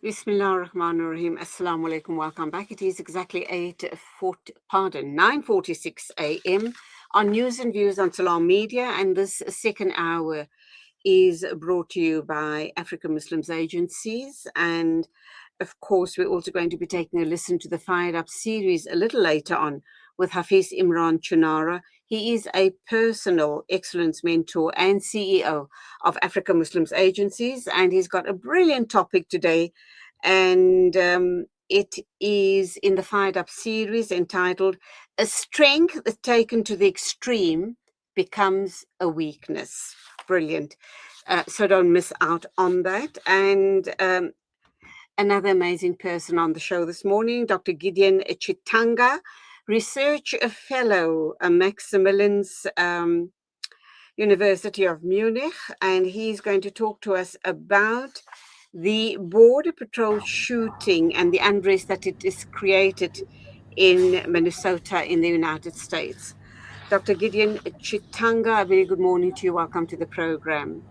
Bismillah ar-Rahman ar-Rahim. Assalamu alaikum. Welcome back. It is exactly 9:46 a.m. on News and Views on Salam Media, and this second hour is brought to you by African Muslims Agencies. And of course, we're also going to be taking a listen to the Fired Up series a little later on with Hafiz Imran Chunara. He is a personal excellence mentor and CEO of African Muslims Agencies, and he's got a brilliant topic today. And it is in the Fired Up series entitled A Strength Taken to the Extreme Becomes a Weakness. Brilliant. So don't miss out on that. And another amazing person on the show this morning, Dr. Gideon Chitanga, research fellow at Maximilians University of Munich, and he's going to talk to us about the border patrol shooting and the unrest that it has created in Minnesota in the United States. Dr. Gideon Chitanga, a very good morning to you. Welcome to the program.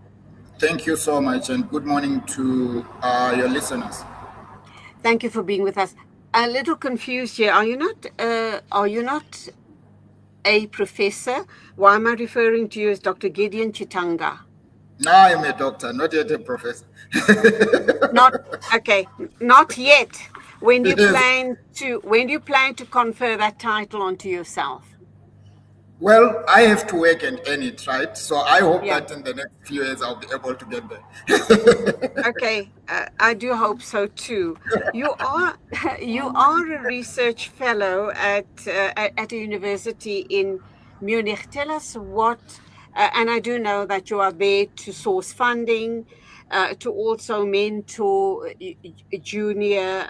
Thank you so much, and good morning to your listeners. Thank you for being with us. A little confused here. Are you not a professor? Why am I referring to you as Dr. Gideon Chitanga? No, I'm a doctor, not yet a professor. Not yet. When do you plan to confer that title onto yourself? Well, I have to work and earn it, right? So I hope that in the next few years I'll be able to get there. Okay, I do hope so too. You are a research fellow at a university in Munich. Tell us what, and I do know that you are there to source funding, to also mentor junior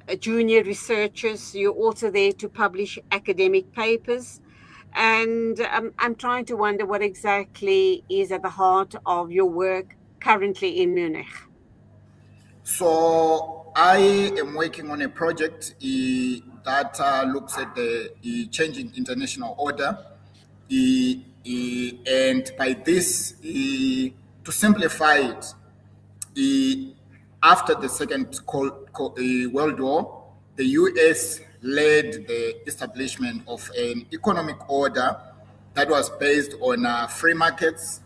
researchers. You're also there to publish academic papers. And I'm trying to wonder what exactly is at the heart of your work currently in Munich. So I am working on a project that looks at the changing international order. And by this, to simplify it, after the Second World War, the US led the establishment of an economic order that was based on free markets,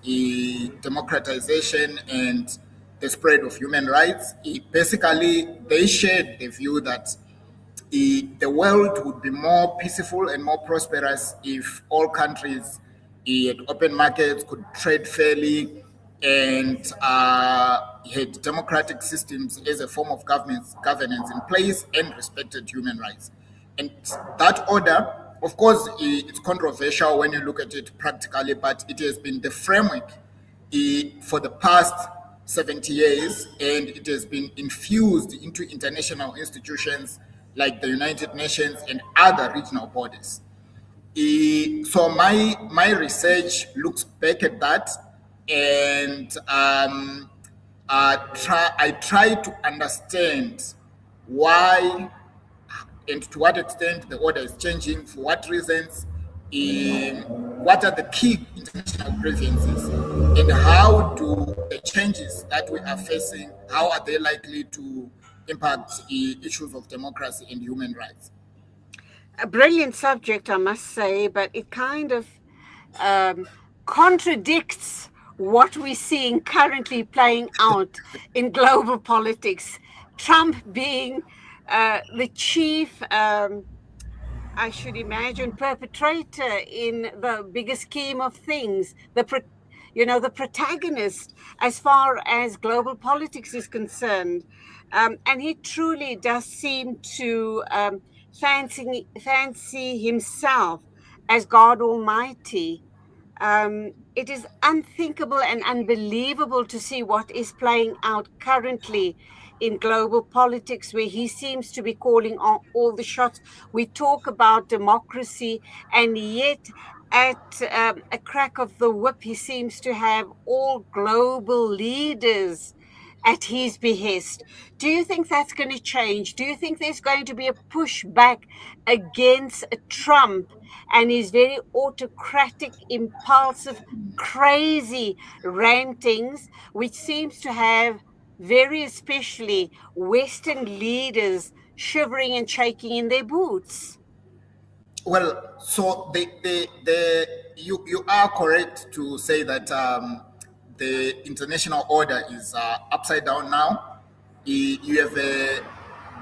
democratization, and the spread of human rights. Basically, they shared the view that the world would be more peaceful and more prosperous if all countries had open markets, could trade fairly, and had democratic systems as a form of governance in place and respected human rights. And that order, of course, it's controversial when you look at it practically, but it has been the framework for the past 70 years, and it has been infused into international institutions like the United Nations and other regional bodies. So my research looks back at that, and I try to understand why and to what extent the order is changing, for what reasons, what are the key international grievances, and how do the changes that we are facing, how are they likely to impact issues of democracy and human rights? A brilliant subject, I must say, but it kind of contradicts what we're seeing currently playing out in global politics. Trump being the chief, I should imagine, perpetrator in the bigger scheme of things, the protagonist as far as global politics is concerned. And he truly does seem to fancy himself as God Almighty. It is unthinkable and unbelievable to see what is playing out currently in global politics, where he seems to be calling on all the shots. We talk about democracy, and yet at a crack of the whip, he seems to have all global leaders at his behest. Do you think that's going to change? Do you think there's going to be a pushback against Trump and his very autocratic, impulsive, crazy rantings, which seems to have very especially Western leaders shivering and shaking in their boots. Well, so you are correct to say that the international order is upside down now. You have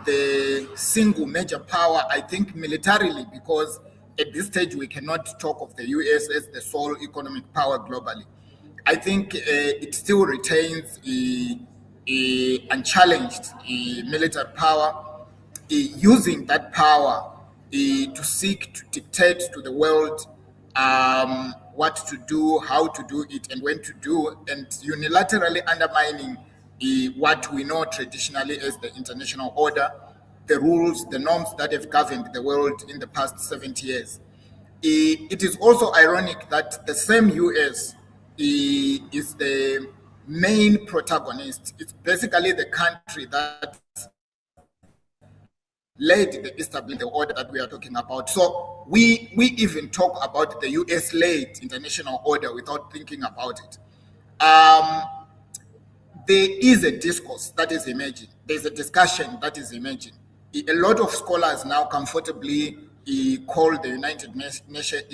the single major power, I think, militarily, because at this stage we cannot talk of the US as the sole economic power globally. I think it still retains a unchallenged military power, using that power to seek to dictate to the world what to do, how to do it, and when to do, and unilaterally undermining what we know traditionally as the international order, the rules, the norms that have governed the world in the past 70 years. It is also ironic that the same US is the main protagonist. It's basically the country that led the establishment of the order that we are talking about. So we even talk about the US-led international order without thinking about it. There is a discourse that is emerging. There's a discussion that is emerging. A lot of scholars now comfortably call the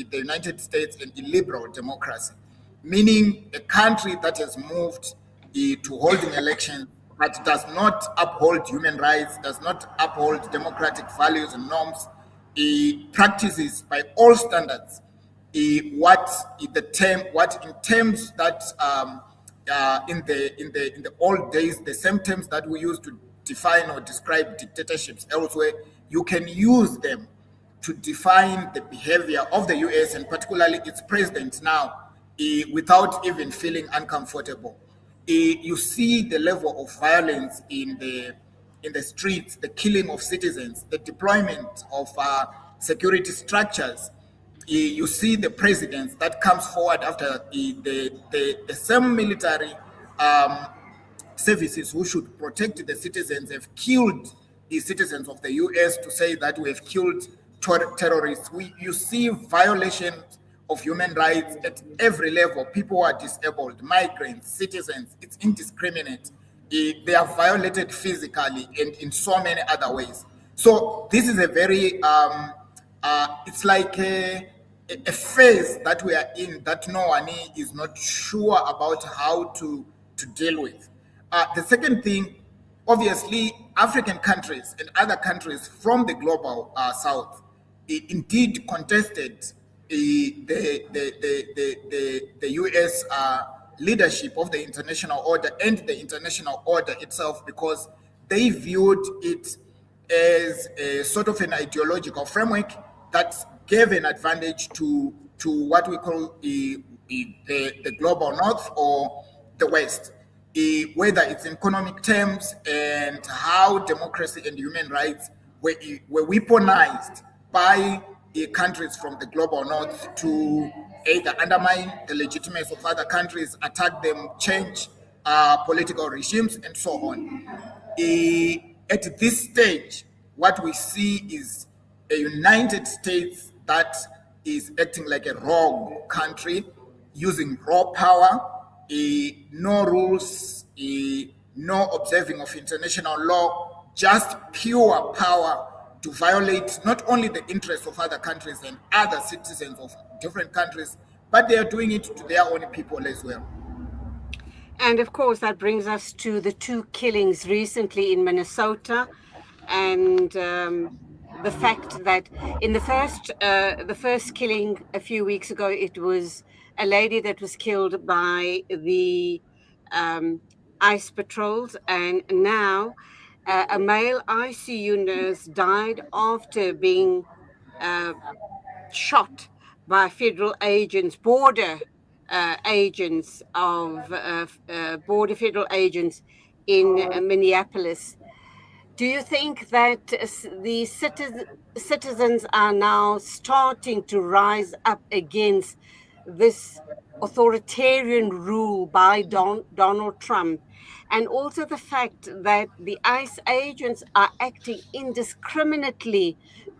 the United States an illiberal democracy, meaning a country that has moved to holding elections but does not uphold human rights, does not uphold democratic values and norms, practices by all standards what in terms that in the old days, the same terms that we used to define or describe dictatorships elsewhere, you can use them to define the behavior of the US and particularly its president now, without even feeling uncomfortable. You see the level of violence in the streets, the killing of citizens, the deployment of security structures. You see the presidents that comes forward after the same military services who should protect the citizens have killed the citizens of the US to say that we have killed terrorists. You see violations of human rights at every level. People are disabled, migrants, citizens. It's indiscriminate. They are violated physically and in so many other ways. So this is a very, it's like a phase that we are in that no one is not sure about how to deal with. The second thing, obviously, African countries and other countries from the global south indeed contested the US leadership of the international order and the international order itself, because they viewed it as a sort of an ideological framework that gave an advantage to what we call the global north or the west, whether it's in economic terms and how democracy and human rights were weaponized by countries from the global north to either undermine the legitimacy of other countries, attack them, change political regimes, and so on. At this stage, what we see is a United States that is acting like a rogue country, using raw power, no rules, no observing of international law, just pure power to violate not only the interests of other countries and other citizens of different countries, but they are doing it to their own people as well. And of course, that brings us to the two killings recently in Minnesota, and the fact that in the first killing a few weeks ago, it was a lady that was killed by the ICE patrols, and now a male ICU nurse died after being shot by federal agents, border federal agents in Minneapolis. Do you think that the citizens are now starting to rise up against this authoritarian rule by Donald Trump, and also the fact that the ICE agents are acting indiscriminately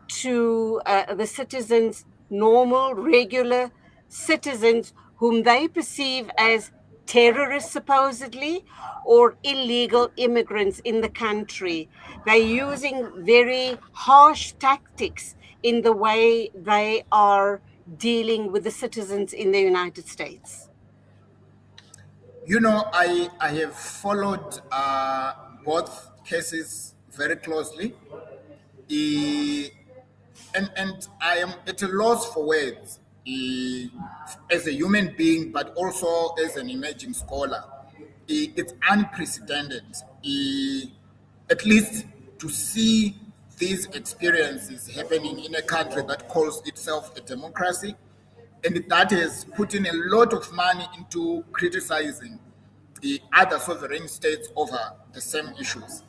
to the citizens, normal, regular citizens whom they perceive as terrorists supposedly or illegal immigrants in the country. They're using very harsh tactics in the way they are dealing with the citizens in the United States. You know, I have followed both cases very closely. Eh, and I am at a loss for words as a human being, but also as an emerging scholar. It's unprecedented, at least to see these experiences happening in a country that calls itself a democracy, and that has put in a lot of money into criticizing the other sovereign states over the same issues.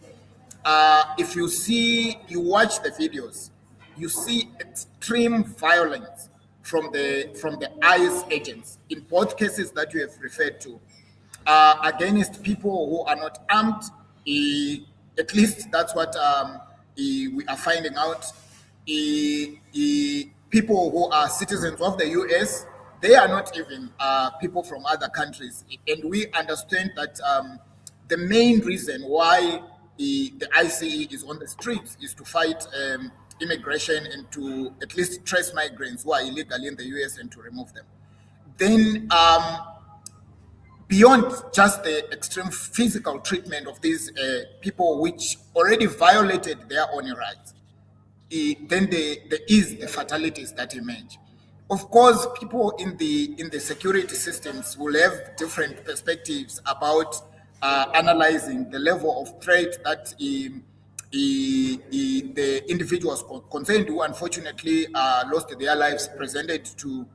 If you watch the videos, you see extreme violence from the ICE agents in both cases that you have referred to, against people who are not armed. At least that's what we are finding out. People who are citizens of the US, they are not even people from other countries. And we understand that the main reason why the ICE is on the streets is to fight immigration and to at least trace migrants who are illegally in the US and to remove them. Then, beyond just the extreme physical treatment of these people, which already violated their own rights, then there is the fatalities that emerge. Of course, people in the security systems will have different perspectives about analyzing the level of threat that the individuals concerned who unfortunately lost their lives presented to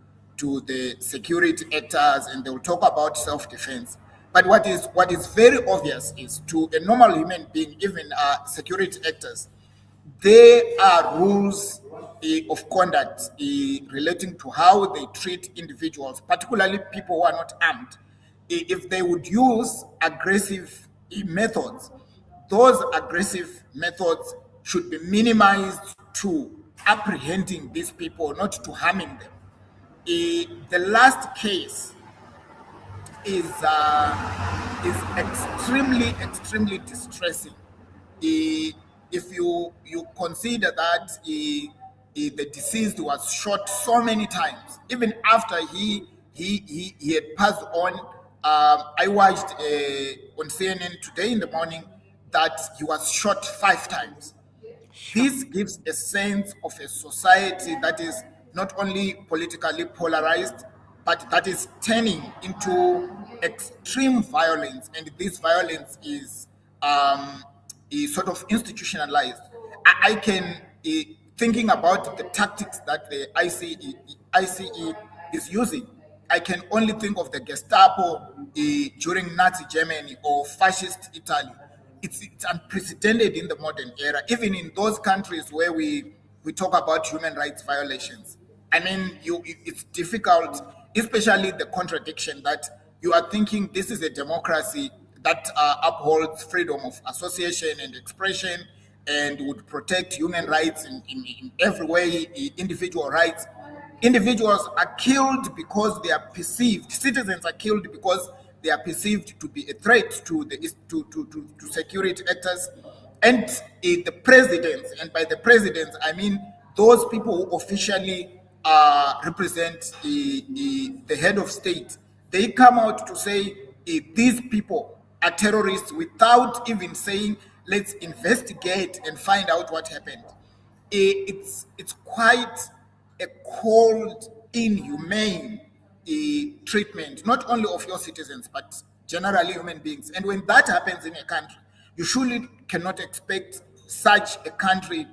the security actors, and they will talk about self-defense. But what is very obvious is to a normal human being, even security actors, there are rules of conduct relating to how they treat individuals, particularly people who are not armed. If they would use aggressive methods, those aggressive methods should be minimized to apprehending these people, not to harming them. The last case is extremely distressing. If you consider that the deceased was shot so many times, even after he had passed on. I watched on CNN today in the morning that he was shot 5 times. This gives a sense of a society that is not only politically polarized, but that is turning into extreme violence, and this violence is sort of institutionalized. I can, thinking about the tactics that the ICE is using, I can only think of the Gestapo during Nazi Germany or fascist Italy. It's unprecedented in the modern era, even in those countries where we talk about human rights violations. I mean, it's difficult, especially the contradiction that you are thinking this is a democracy that upholds freedom of association and expression and would protect human rights in every way, individual rights. Individuals are killed because they are perceived, citizens are killed because they are perceived to be a threat to the to security actors and the presidents. And by the presidents, I mean those people who officially represent the head of state. They come out to say these people are terrorists without even saying, let's investigate and find out what happened. It's quite a cold, inhumane treatment, not only of your citizens, but generally human beings. And when that happens in a country, you surely cannot expect such a country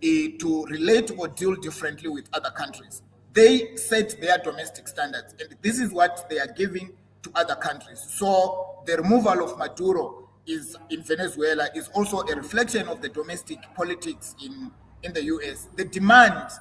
to relate or deal differently with other countries. They set their domestic standards, and this is what they are giving to other countries. So the removal of Maduro is in Venezuela is also a reflection of the domestic politics in the US. The demand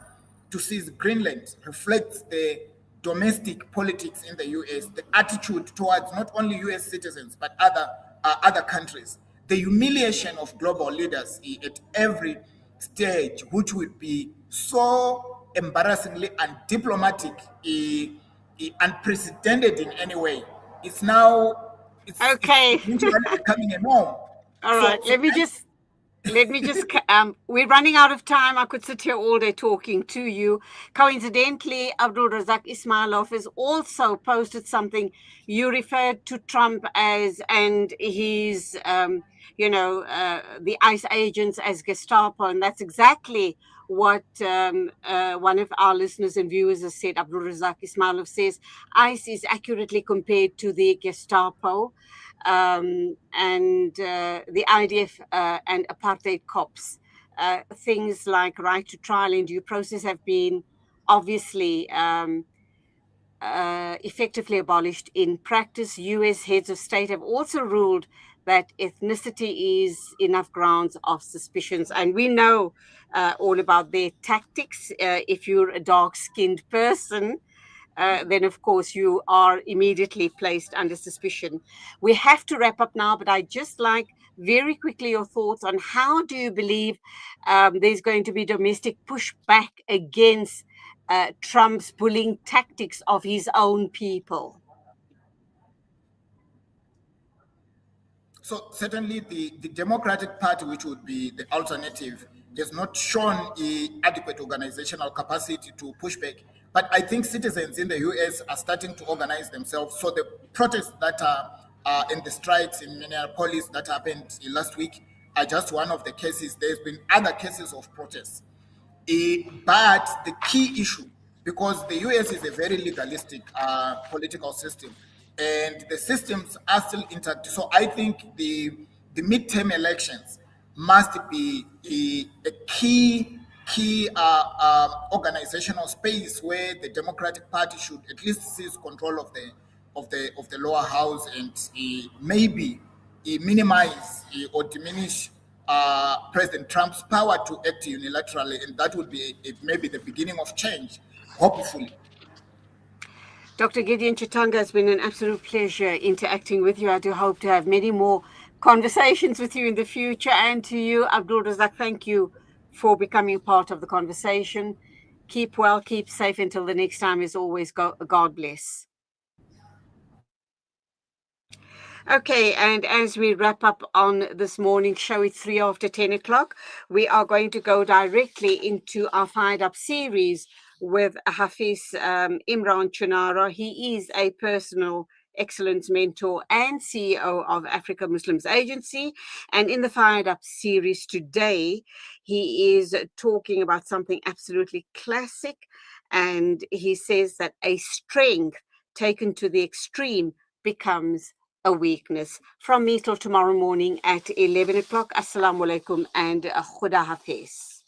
to seize Greenland reflects the domestic politics in the US, the attitude towards not only US citizens but other countries, the humiliation of global leaders at every stage, which would be so embarrassingly undiplomatic, unprecedented in any way. it's now Okay. it's literally becoming a norm. All right. Let me just, we're running out of time. I could sit here all day talking to you. Coincidentally, Abdul Razak Ismailov has also posted something. You referred to Trump as, and his, the ICE agents as Gestapo. And that's exactly what one of our listeners and viewers has said. Abdul Razak Ismailov says ICE is accurately compared to the Gestapo. And the IDF and apartheid cops. Things like right to trial and due process have been obviously effectively abolished in practice. US heads of state have also ruled that ethnicity is enough grounds of suspicions. And we know all about their tactics. If you're a dark-skinned person, then of course you are immediately placed under suspicion. We have to wrap up now, but I just like very quickly your thoughts on how do you believe there's going to be domestic pushback against Trump's bullying tactics of his own people? So certainly the Democratic Party, which would be the alternative, has not shown adequate organizational capacity to push back. But I think citizens in the US are starting to organize themselves. So the protests that are in the strikes in Minneapolis that happened last week are just one of the cases. There's been other cases of protests. But the key issue, because the US is a very legalistic political system, and the systems are still intact. So I think the midterm elections must be a key organizational space where the Democratic Party should at least seize control of the lower house and maybe minimize or diminish President Trump's power to act unilaterally, and that would be maybe the beginning of change, hopefully. Dr. Gideon Chitanga, has been an absolute pleasure interacting with you. I do hope to have many more conversations with you in the future. And to you, Abdul Razak, thank you for becoming part of the conversation. Keep well, keep safe until the next time. As always, God bless. Okay, and as we wrap up on this morning's show, it's 3 after 10 o'clock. We are going to go directly into our Fired Up series with Hafiz Imran Chunara. He is a personal excellence mentor and CEO of Africa Muslims Agency. And in the Fired Up series today, he is talking about something absolutely classic. And he says that a strength taken to the extreme becomes a weakness. From me till tomorrow morning at 11 o'clock. Assalamu alaikum and Khuda Hafiz.